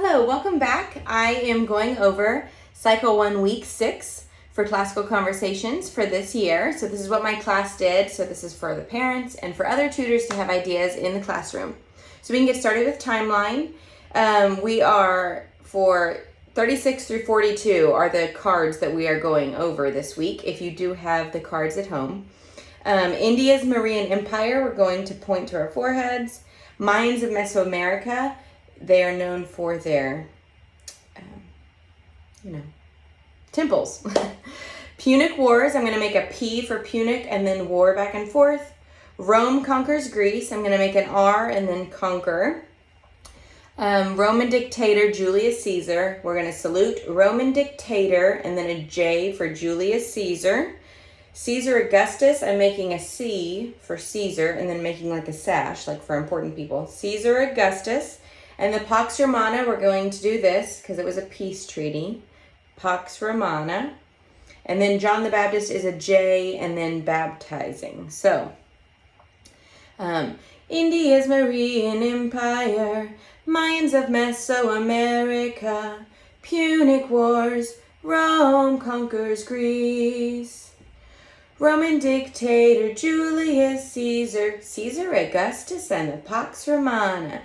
Hello, welcome back. I am going over Cycle 1, Week 6 for Classical Conversations for this year. So this is what my class did. So this is for the parents and for other tutors to have ideas in the classroom. So we can get started with timeline. We are for 36 through 42 are the cards that we are going over this week, if you do have the cards at home. India's Mauryan Empire, we're going to point to our foreheads. Mayans of Mesoamerica, they are known for their, temples. Punic Wars, I'm going to make a P for Punic and then war back and forth. Rome conquers Greece, I'm going to make an R and then conquer. Roman dictator Julius Caesar, we're going to salute Roman dictator and then a J for Julius Caesar. Caesar Augustus, I'm making a C for Caesar and then making like a sash, like for important people. Caesar Augustus. And the Pax Romana, we're going to do this because it was a peace treaty. Pax Romana. And then John the Baptist is a J and then baptizing. So, India's Mauryan Empire, Mayans of Mesoamerica, Punic Wars, Rome conquers Greece. Roman dictator Julius Caesar, Caesar Augustus and the Pax Romana,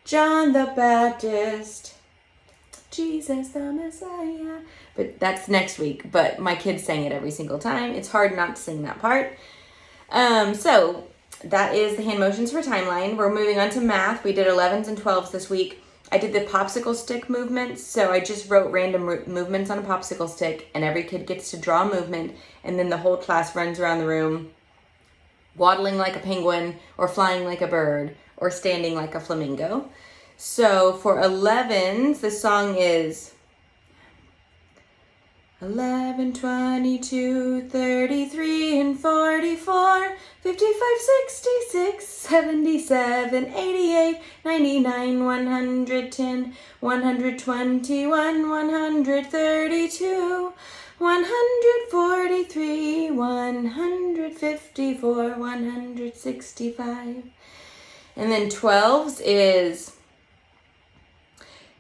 John the Baptist, Jesus the Messiah. But that's next week, but my kids sang it every single time. It's hard not to sing that part. So that is the hand motions for timeline. We're moving on to math. We did 11s and 12s this week. I did the popsicle stick movements, so I just wrote random movements on a popsicle stick, and every kid gets to draw a movement, and then the whole class runs around the room, waddling like a penguin, or flying like a bird, or standing like a flamingo. So for 11s, the song is 11, 22, 33, and 44, 55, 66, 77, 88, 99, 110, 121, 132, 143, 154, 165. And then 12s is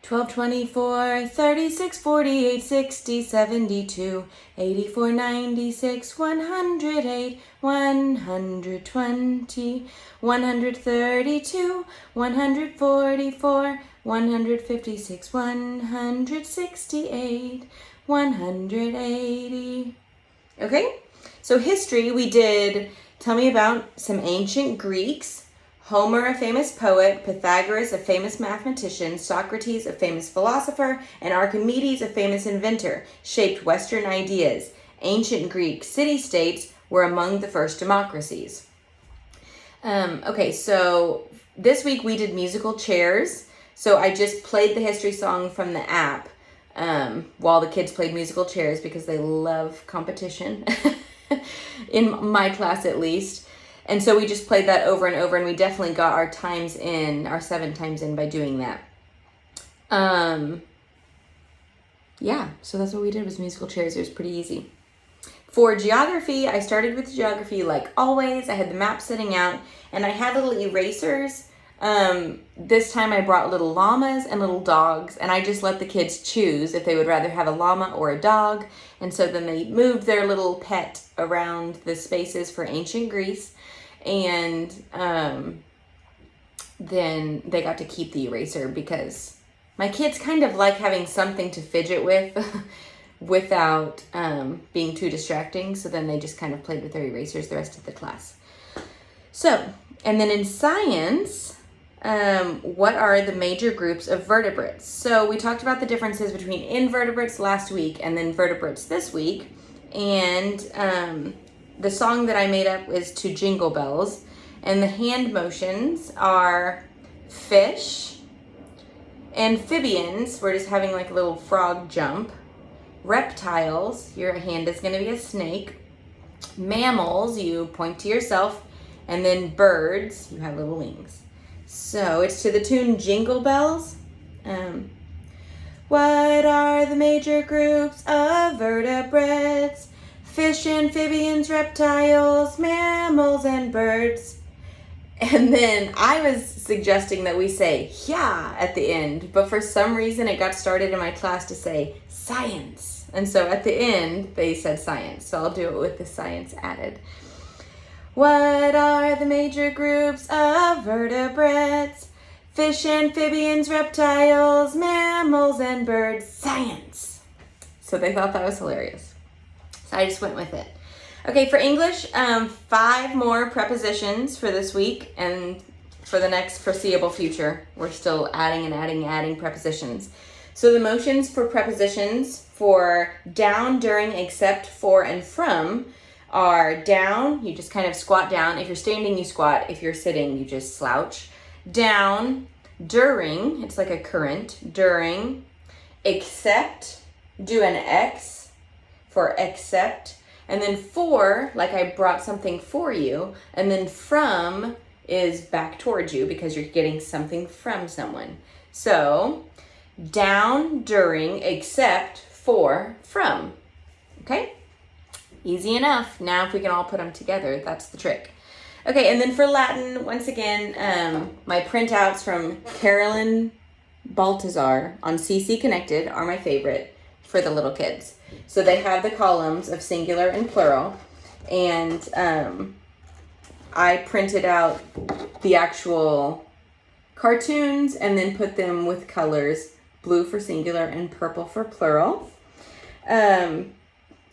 12, 24, 36, 48, 60, 72, 84, 96, 108, 120, 132, 144, 156, 168, 180. Okay, so history, we did tell me about some ancient Greeks. Homer, a famous poet, Pythagoras, a famous mathematician, Socrates, a famous philosopher, and Archimedes, a famous inventor, shaped Western ideas. Ancient Greek city-states were among the first democracies. Okay, so this week we did musical chairs. So I just played the history song from the app while the kids played musical chairs because they love competition, in my class at least. And so we just played that over and over, and we definitely got our times in, our 7 times in by doing that. Yeah, so that's what we did was musical chairs. It was pretty easy. For geography, I started with geography like always. I had the map sitting out, and I had little erasers. This time I brought little llamas and little dogs, and I just let the kids choose if they would rather have a llama or a dog. And so then they moved their little pet around the spaces for ancient Greece. And then they got to keep the eraser because my kids kind of like having something to fidget with without being too distracting. So then they just kind of played with their erasers the rest of the class. So, and then in science, what are the major groups of vertebrates? So we talked about the differences between invertebrates last week and then vertebrates this week. And the song that I made up is to Jingle Bells, and the hand motions are fish, amphibians, we're just having like a little frog jump, reptiles, your hand is going to be a snake, mammals, you point to yourself, and then birds, you have little wings. So it's to the tune Jingle Bells. What are the major groups of vertebrates? Fish, amphibians, reptiles, mammals, and birds. And then I was suggesting that we say yeah at the end, but for some reason it got started in my class to say science. And so at the end they said science. So I'll do it with the science added. What are the major groups of vertebrates? Fish, amphibians, reptiles, mammals, and birds. Science. So they thought that was hilarious. So I just went with it. Okay, for English, 5 more prepositions for this week and for the next foreseeable future. We're still adding and adding prepositions. So the motions for prepositions for down, during, except, for, and from are down, you just kind of squat down. If you're standing, you squat. If you're sitting, you just slouch. Down, during, it's like a current, during, except, do an X for accept, and then for, like I brought something for you, and then from is back towards you because you're getting something from someone. So down, during, except, for, from. Okay? Easy enough. Now if we can all put them together, that's the trick. Okay, and then for Latin, once again, my printouts from Carolyn Baltazar on CC Connected are my favorite for the little kids. So they have the columns of singular and plural, and I printed out the actual cartoons and then put them with colors, blue for singular and purple for plural.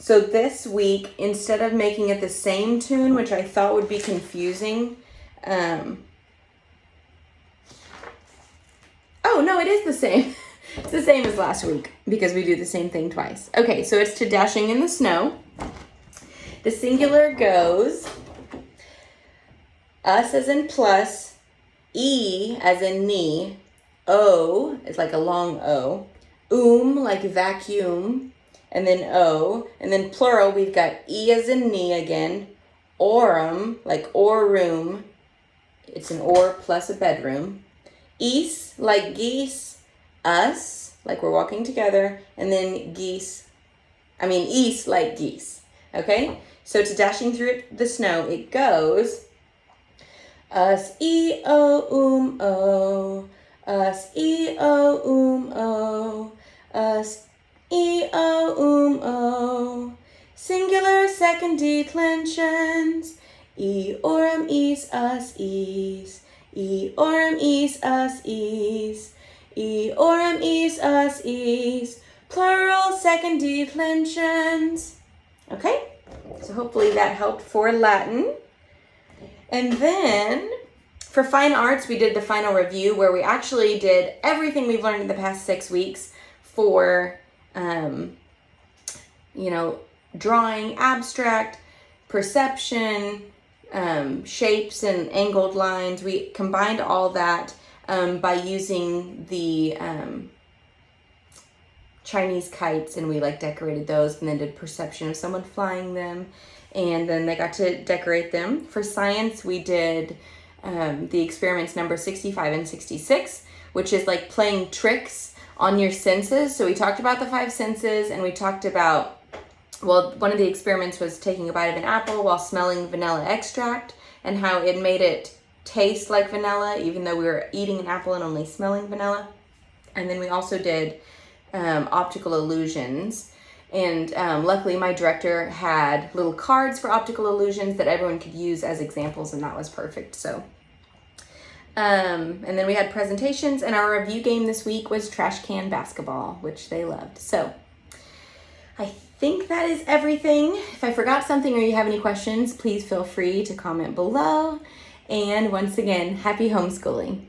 So this week, instead of making it the same tune, which I thought would be confusing, oh no, it is the same. It's the same as last week because we do the same thing twice. Okay, so it's to dashing in the snow. The singular goes us as in plus, E as in knee, O is like a long O, like vacuum, and then O, and then plural we've got E as in knee again, orum, like or room, it's an or plus a bedroom, ease like geese, us, like we're walking together, and then east like geese, okay? So to dashing through the snow, it goes, us, E-O, O, us, E-O, O, us, E-O, O, singular second declensions, E-orum, ease, us, ease, E-orum, ease, us, ease, E-orum, ease, us, ease, plural second declensions. Okay, so hopefully that helped for Latin. And then for fine arts, we did the final review where we actually did everything we've learned in the past 6 weeks for, drawing, abstract, perception, shapes and angled lines. We combined all that by using the Chinese kites, and we decorated those and then did perception of someone flying them, and then they got to decorate them. For science, we did the experiments number 65 and 66, which is like playing tricks on your senses. So we talked about the 5 senses, and we talked about, one of the experiments was taking a bite of an apple while smelling vanilla extract and how it made it taste like vanilla even though we were eating an apple and only smelling vanilla. And then we also did optical illusions, and luckily my director had little cards for optical illusions that everyone could use as examples, and that was perfect. So and then we had presentations, and our review game this week was trash can basketball, which they loved. So I think that is everything. If I forgot something or you have any questions, please feel free to comment below. And once again, happy homeschooling.